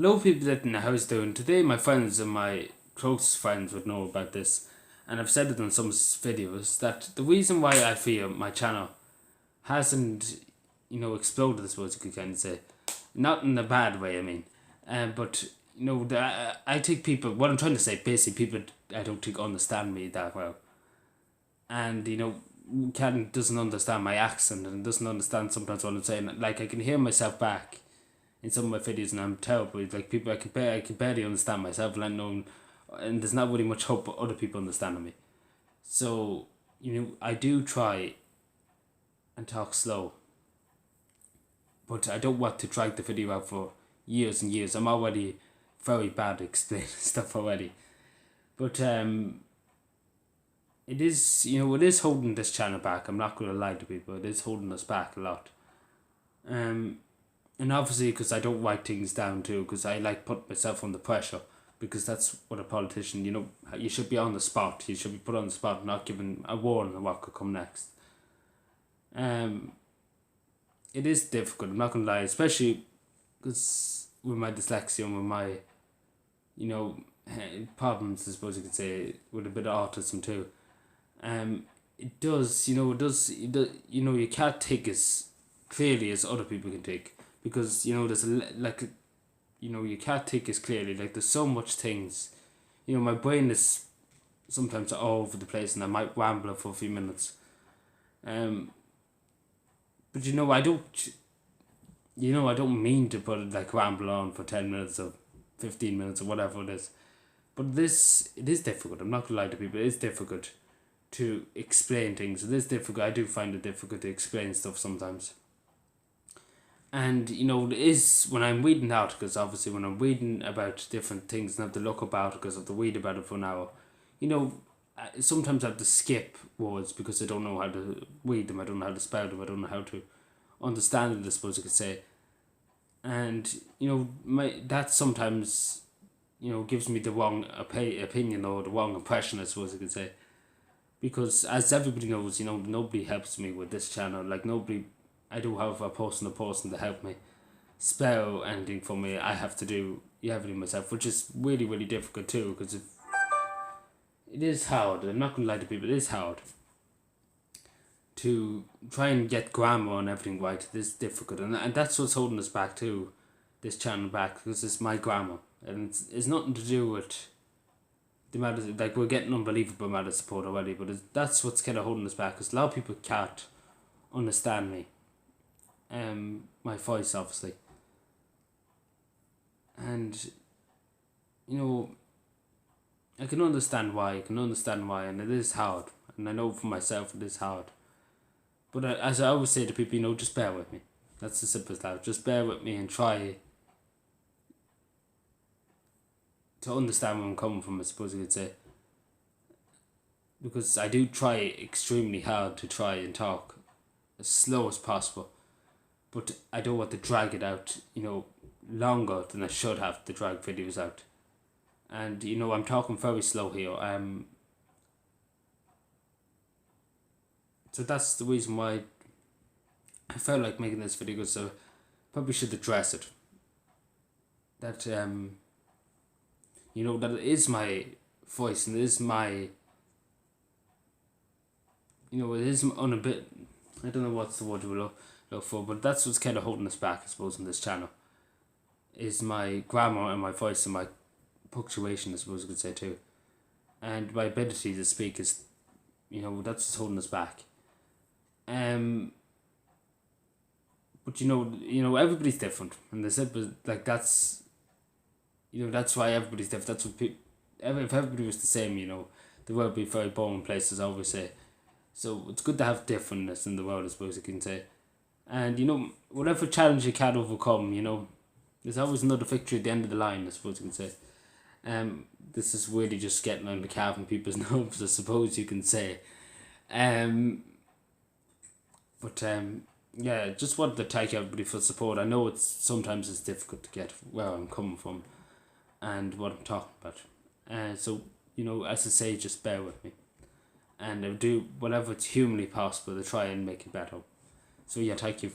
Hello, people that in the house doing. Today, my friends and my close friends would know about this, and I've said it on some videos that the reason why I feel my channel hasn't, exploded, I suppose you could kind of say, not in a bad way, I mean, but I think people. What I'm trying to say, basically, people I don't think understand me that well, and can doesn't understand my accent and doesn't understand sometimes what I'm saying. Like I can hear myself back in some of my videos, and I'm terrible. Like people, I can barely understand myself, let alone, and there's not really much hope other people understanding me. So I do try and talk slow, but I don't want to drag the video out for years and years. I'm already very bad at explaining stuff already, but it is it is holding this channel back. I'm not gonna lie to people. It is holding us back a lot. Um, and obviously because I don't write things down too, because I like put myself under pressure, because that's what a politician, you should be on the spot. You should be put on the spot, not given a warning of what could come next. Um, it is difficult. I'm not gonna lie, especially because with my dyslexia and with my, problems, I suppose you could say, with a bit of autism too. It does, you can't take as clearly as other people can take, because there's you can't think as clearly. Like there's so much things. My brain is sometimes all over the place, and I might ramble for a few minutes. Um, but I don't. I don't mean to put it like ramble on for 10 minutes or 15 minutes or whatever it is. But it is difficult. I'm not gonna lie to people. It is difficult to explain things. It is difficult. I do find it difficult to explain stuff sometimes. And it is when I'm reading articles, obviously when I'm reading about different things and have to look up articles, I have to read about it for an hour. Sometimes I have to skip words because I don't know how to read them, I don't know how to spell them, I don't know how to understand them, I suppose you could say. And that sometimes gives me the wrong opinion or the wrong impression, I suppose you could say. Because as everybody knows, nobody helps me with this channel. Like nobody, I do have a person to help me spell anything for me. I have to do everything myself, which is really, really difficult too, because it is hard. I'm not going to lie to people, it is hard to try and get grammar and everything right. It is difficult, and that's what's holding us back too, this channel back, because it's my grammar, and it's nothing to do with the amount of, like, we're getting unbelievable amount of support already, but that's what's kind of holding us back, because a lot of people can't understand me, my voice obviously, and I can understand why. And it is hard, and I know for myself it is hard. But as I always say to people, just bear with me. That's the simplest out. Just bear with me and try to understand where I'm coming from, I suppose you could say. Because I do try extremely hard to try and talk as slow as possible. But I don't want to drag it out, longer than I should have to drag videos out. And, I'm talking very slow here. So that's the reason why I felt like making this video, so probably should address it. That, that it is my voice, and it is my, it is on a bit, I don't know what's the word we look for, but that's what's kind of holding us back, I suppose, on this channel, is my grammar and my voice and my punctuation, I suppose you could say too. And my ability to speak is, that's what's holding us back. But everybody's different, and they said, but like that's why everybody's different. That's what people. If everybody was the same, the world would be very boring place, as I always say. So it's good to have differentness in the world, I suppose you can say. And whatever challenge you can overcome, there's always another victory at the end of the line, I suppose you can say. This is really just getting on the carving people's nerves, I suppose you can say. But yeah, just wanted to thank everybody for support. I know sometimes it's difficult to get where I'm coming from and what I'm talking about. So as I say, just bear with me, and I'll do whatever it's humanly possible to try and make it better. So yeah, thank you.